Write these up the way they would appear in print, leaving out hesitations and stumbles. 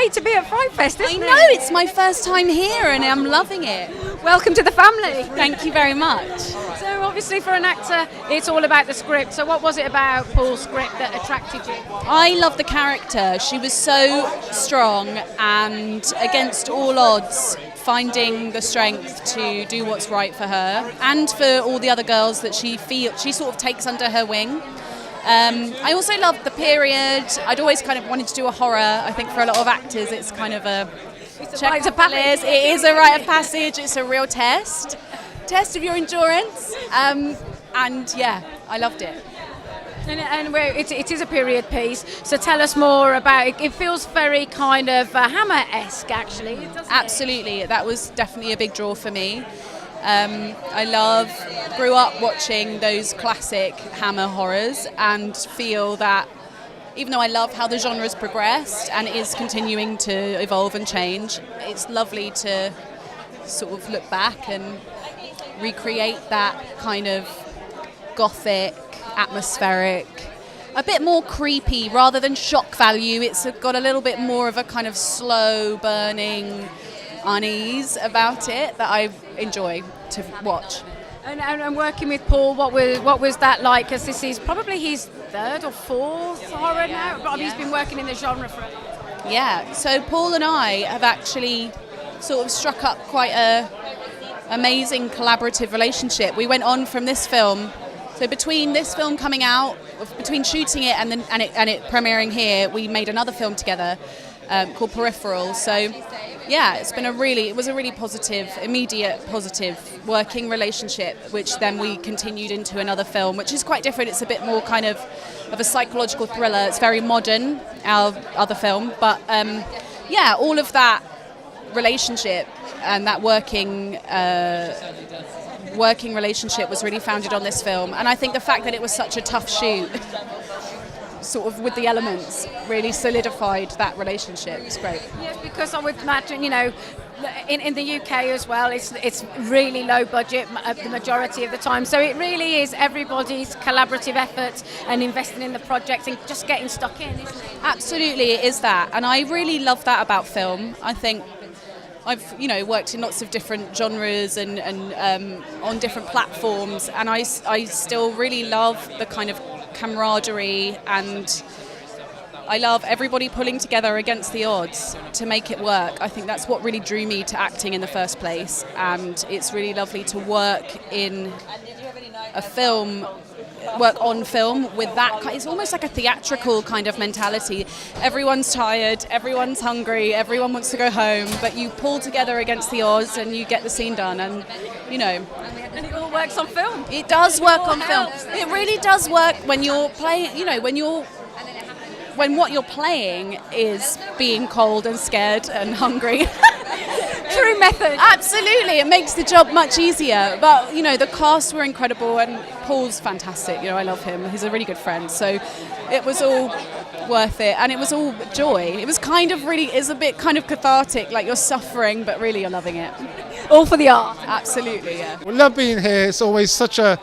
great to be at Frightfest, isn't it? I know, it's my first time here and I'm loving it. Welcome to the family. Thank you very much. So obviously for an actor, it's all about the script. So what was it about Paul's script that attracted you? I love the character. She was so strong and against all odds finding the strength to do what's right for her and for all the other girls that she sort of takes under her wing. I also loved the period. I'd always kind of wanted to do a horror. I think for a lot of actors it's kind of a rite of passage. It is a rite of passage. It's a real test of your endurance. And yeah, I loved it. And it is a period piece, so tell us more about it. It feels very kind of Hammer-esque, actually, doesn't it? Absolutely, that was definitely a big draw for me. I grew up watching those classic Hammer horrors and feel that even though I love how the genre's progressed and is continuing to evolve and change, it's lovely to sort of look back and recreate that kind of gothic, atmospheric, a bit more creepy rather than shock value. It's got a little bit more of a kind of slow burning unease about it that I enjoy to watch. And working with Paul, what was that like? Because this is probably his third or fourth horror now. But he's been working in the genre for a long time. Yeah, so Paul and I have actually sort of struck up quite a amazing collaborative relationship. We went on from this film. So between this film coming out, between shooting it and it premiering here, we made another film together called Peripheral. So yeah, it was a really positive, immediate positive working relationship, which then we continued into another film, which is quite different. It's a bit more kind of a psychological thriller. It's very modern, our other film, but yeah, all of that relationship and that working relationship was really founded on this film, and I think the fact that it was such a tough shoot sort of with the elements really solidified that relationship. It's great. Yes, because I would imagine, in the UK as well, it's really low budget the majority of the time, so it really is everybody's collaborative effort and investing in the project and just getting stuck in, isn't it? Absolutely, it is that, and I really love that about film. I think I've worked in lots of different genres and on different platforms, and I still really love the kind of camaraderie, and I love everybody pulling together against the odds to make it work. I think that's what really drew me to acting in the first place, and it's really lovely to work on film with that. It's almost like a theatrical kind of mentality. Everyone's tired, everyone's hungry, everyone wants to go home, but you pull together against the odds and you get the scene done, and And it all works on film. it does work on film. It really does work when you're playing, when what you're playing is being cold and scared and hungry. True method. Absolutely, it makes the job much easier. But the cast were incredible, and Paul's fantastic. I love him. He's a really good friend. So it was all worth it, and it was all joy. It was it's a bit kind of cathartic, like you're suffering, but really you're loving it. All for the art. Absolutely, yeah. We love being here. It's always such a,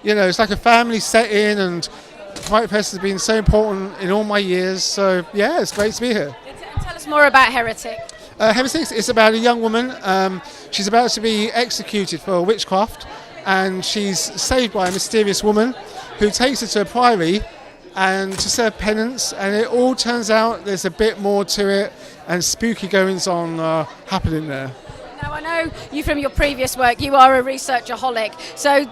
it's like a family setting, and Frightfest has been so important in all my years. So yeah, it's great to be here. Tell us more about Heretic. Heretiks is about a young woman. She's about to be executed for witchcraft, and she's saved by a mysterious woman who takes her to a priory and to serve penance, and it all turns out there's a bit more to it, and spooky goings on happening there. Now, I know you from your previous work, you are a researchaholic, so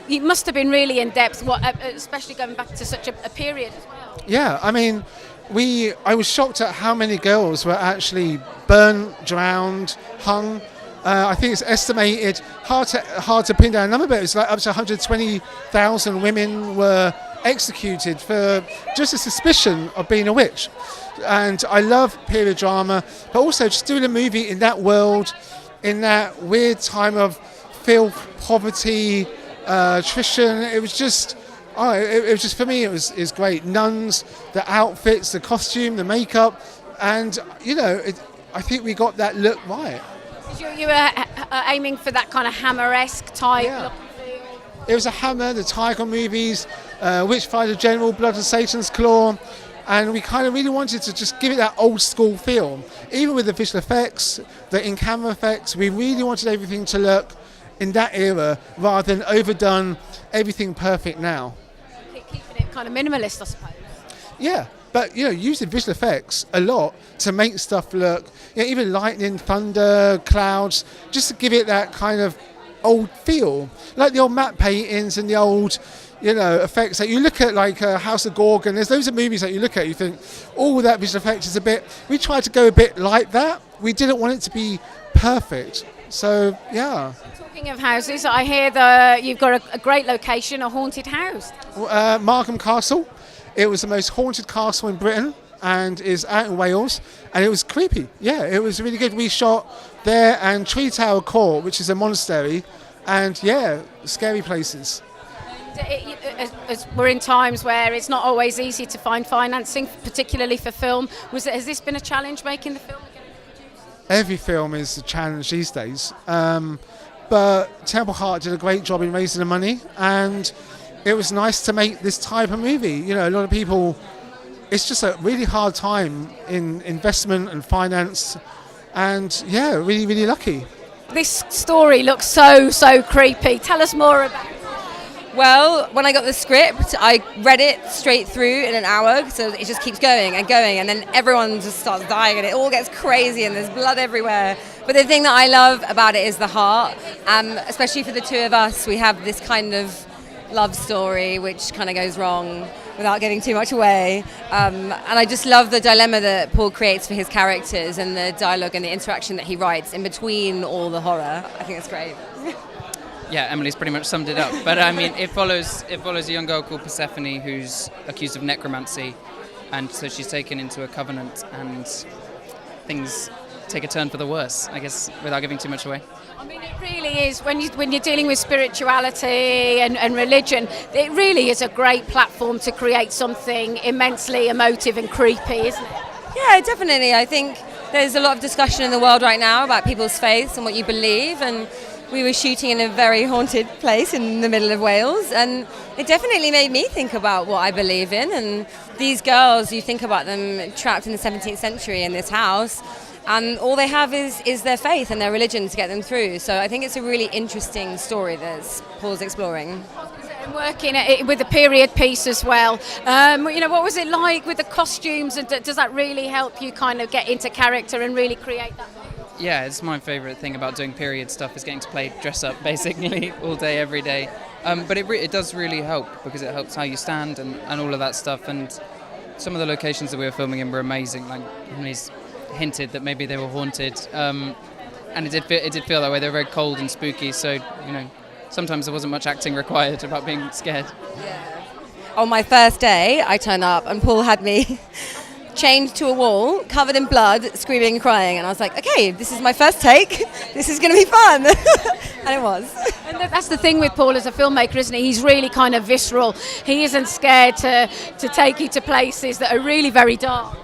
it must have been really in-depth, especially going back to such a period as well. Yeah, I mean, I was shocked at how many girls were actually burned, drowned, hung. I think it's estimated, hard to pin down a number, but it's like up to 120,000 women were executed for just a suspicion of being a witch. And I love period drama, but also just doing a movie in that world, in that weird time of filth, poverty, attrition. It was just for me, it was great. Nuns, the outfits, the costume, the makeup, and I think we got that look right. You were aiming for that kind of Hammer-esque type look and feel. It was a Hammer, the Tiger movies, Witchfinder General, Blood of Satan's Claw. And we kind of really wanted to just give it that old school feel. Even with the visual effects, the in-camera effects, we really wanted everything to look in that era rather than overdone, everything perfect now. Keeping it kind of minimalist, I suppose. Yeah, but using visual effects a lot to make stuff look, even lightning, thunder, clouds, just to give it that kind of old feel, like the old matte paintings and the old, effects that you look at, like House of Gorgon. There's loads of movies that you look at, you think, oh, that visual effect is a bit. We tried to go a bit like that. We didn't want it to be perfect. So yeah. Talking of houses, I hear you've got a great location, a haunted house. Markham Castle. It was the most haunted castle in Britain and is out in Wales, and it was creepy. Yeah, it was really good. We shot there and Tree Tower Court, which is a monastery, and scary places. As we're in times where it's not always easy to find financing, particularly for film. Has this been a challenge making the film? Every film is a challenge these days. But Temple Heart did a great job in raising the money, and it was nice to make this type of movie. A lot of people, it's just a really hard time in investment and finance, and really, really lucky. This story looks so creepy. Tell us more about it. Well, when I got the script, I read it straight through in an hour, so it just keeps going and going, and then everyone just starts dying, and it all gets crazy, and there's blood everywhere. But the thing that I love about it is the heart, especially for the two of us. We have this kind of love story, which kind of goes wrong without giving too much away. And I just love the dilemma that Paul creates for his characters and the dialogue and the interaction that he writes in between all the horror. I think it's great. Yeah, Emily's pretty much summed it up. But I mean, it follows a young girl called Persephone who's accused of necromancy, and so she's taken into a covenant, and things take a turn for the worse, I guess, without giving too much away. I mean, it really is, when you're dealing with spirituality and religion, it really is a great platform to create something immensely emotive and creepy, isn't it? Yeah, definitely. I think there's a lot of discussion in the world right now about people's faiths and what you believe, and we were shooting in a very haunted place in the middle of Wales, and it definitely made me think about what I believe in. And these girls, you think about them trapped in the 17th century in this house, and all they have is their faith and their religion to get them through. So I think it's a really interesting story that Paul's exploring. And working with the period piece as well. What was it like with the costumes, and does that really help you kind of get into character and really create that? Yeah, it's my favourite thing about doing period stuff, is getting to dress up basically all day, every day. But it does really help, because it helps how you stand and all of that stuff. And some of the locations that we were filming in were amazing. Like, Emily's hinted that maybe they were haunted, and it did feel that way. They were very cold and spooky. So sometimes there wasn't much acting required about being scared. Yeah. On my first day, I turned up and Paul had me chained to a wall, covered in blood, screaming and crying, and I was like, okay, this is my first take, this is going to be fun. And it was. And that's the thing with Paul as a filmmaker, isn't he? He's really kind of visceral. He isn't scared to take you to places that are really very dark.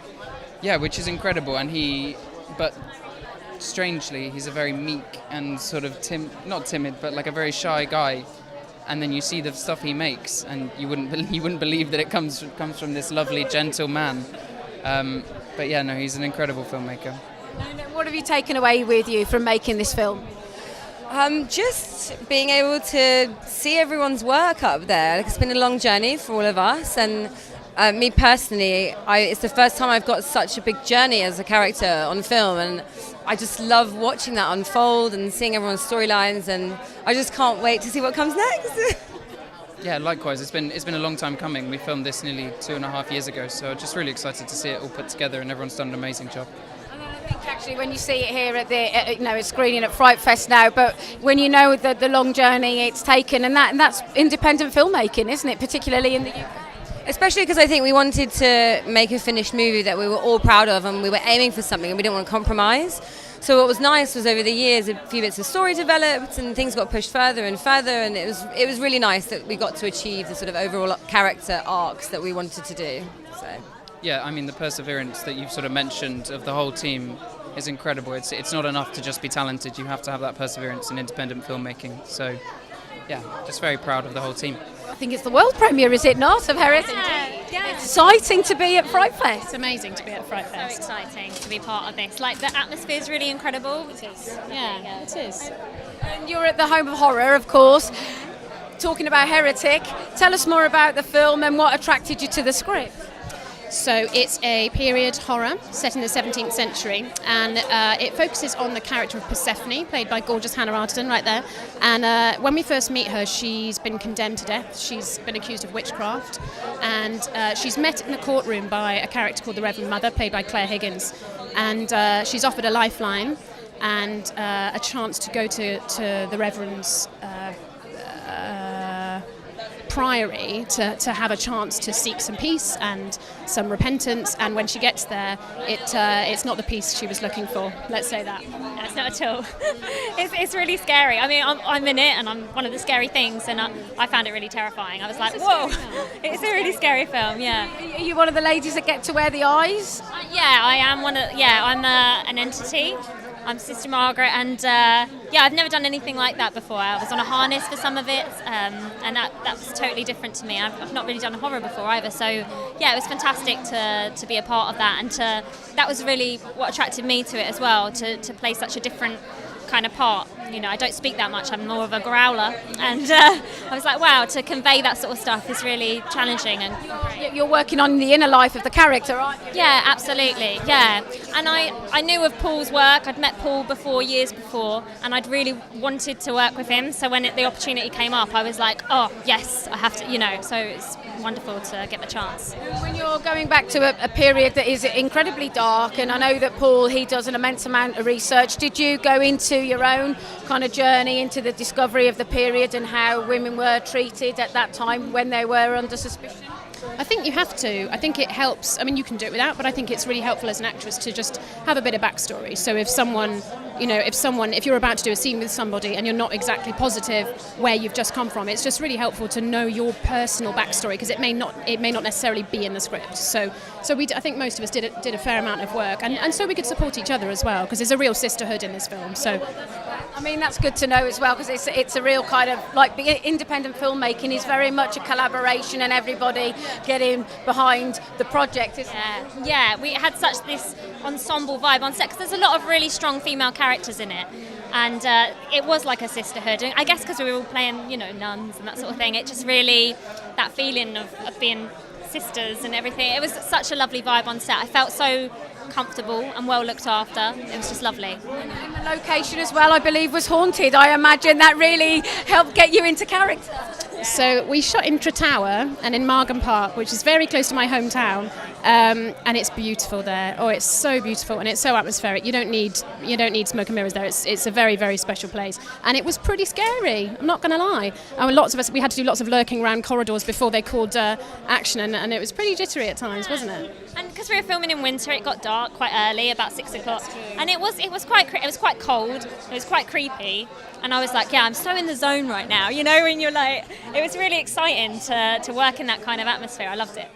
Yeah, which is incredible. But strangely, he's a very meek and sort of not timid, but like a very shy guy. And then you see the stuff he makes, and you wouldn't believe that it comes from this lovely, gentle man. But yeah, no, he's an incredible filmmaker. And what have you taken away with you from making this film? Just being able to see everyone's work up there. It's been a long journey for all of us, and me personally, it's the first time I've got such a big journey as a character on film, and I just love watching that unfold and seeing everyone's storylines, and I just can't wait to see what comes next. Yeah, likewise. It's been a long time coming. We filmed this nearly 2.5 years ago, so just really excited to see it all put together, and everyone's done an amazing job. And I think actually when you see it here at it's screening at Frightfest now, but when you know the long journey it's taken, and that's independent filmmaking, isn't it? Particularly in the UK. Especially because I think we wanted to make a finished movie that we were all proud of, and we were aiming for something, and we didn't want to compromise. So what was nice was over the years a few bits of story developed, and things got pushed further and further, and it was really nice that we got to achieve the sort of overall character arcs that we wanted to do. So. Yeah, I mean, the perseverance that you've sort of mentioned of the whole team is incredible. It's not enough to just be talented. You have to have that perseverance in independent filmmaking. So yeah, just very proud of the whole team. I think it's the world premiere, is it not, of Heretiks? Yeah. Yeah, exciting to be at Frightfest. It's amazing to be at Frightfest. So exciting to be part of this. Like, the atmosphere is really incredible. It is. Yeah, it is. And you're at the Home of Horror, of course, talking about Heretic. Tell us more about the film and what attracted you to the script. So it's a period horror set in the 17th century, and it focuses on the character of Persephone, played by gorgeous Hannah Arterton right there. And when we first meet her, she's been condemned to death. She's been accused of witchcraft, and she's met in the courtroom by a character called the Reverend Mother, played by Claire Higgins. And she's offered a lifeline and a chance to go to the Reverend's priory to have a chance to seek some peace and some repentance, and when she gets there, it's not the peace she was looking for. Let's say that. No, it's not at all. It's really scary. I mean, I'm in it, and I'm one of the scary things, and I found it really terrifying. I was like, whoa, it's a really scary film. Yeah. Are you one of the ladies that get to wear the eyes? Yeah, I am one of. Yeah, I'm an entity. I'm Sister Margaret, and I've never done anything like that before. I was on a harness for some of it, and that was totally different to me. I've not really done horror before either, so yeah, it was fantastic to be a part of that, and that was really what attracted me to it as well, to play such a different kind of part. You know, I don't speak that much, I'm more of a growler, and I was like, wow, to convey that sort of stuff is really challenging. And You're working on the inner life of the character, aren't you? yeah, absolutely, yeah. And I knew of Paul's work. I'd met Paul years before, and I'd really wanted to work with him, so when the opportunity came up, I was like, oh yes, I have to, you know, so it's wonderful to get the chance. When you're going back to a period that is incredibly dark, and I know that Paul, he does an immense amount of research, did you go into your own kind of journey into the discovery of the period and how women were treated at that time when they were under suspicion? I think you have to. I think it helps. I mean, you can do it without, but I think it's really helpful as an actress to just have a bit of backstory. So if you're about to do a scene with somebody and you're not exactly positive where you've just come from, it's just really helpful to know your personal backstory, because it may not necessarily be in the script. So I think most of us did a fair amount of work, and so we could support each other as well, because there's a real sisterhood in this film. So I mean, that's good to know as well, because it's a real kind of, like, independent filmmaking is very much a collaboration and everybody getting behind the project, isn't it? Yeah, we had such this ensemble vibe on set, because there's a lot of really strong female characters in it, and it was like a sisterhood. And I guess because we were all playing, you know, nuns and that sort of thing, it just really, that feeling of being sisters and everything, it was such a lovely vibe on set. I felt so comfortable and well looked after. It was just lovely. And the location as well, I believe, was haunted. I imagine that really helped get you into character. So we shot in Tretower and in Margam Park, which is very close to my hometown, and it's beautiful there. Oh, it's so beautiful, and it's so atmospheric. You don't need smoke and mirrors there. It's a very, very special place, and it was pretty scary. I'm not going to lie. Lots of us, we had to do lots of lurking around corridors before they called action, and it was pretty jittery at times, wasn't it? And because we were filming in winter, it got dark quite early, about 6 o'clock, and it was quite cold. It was quite creepy. And I was like, yeah, I'm so in the zone right now, you know, when you're like, it was really exciting to work in that kind of atmosphere. I loved it.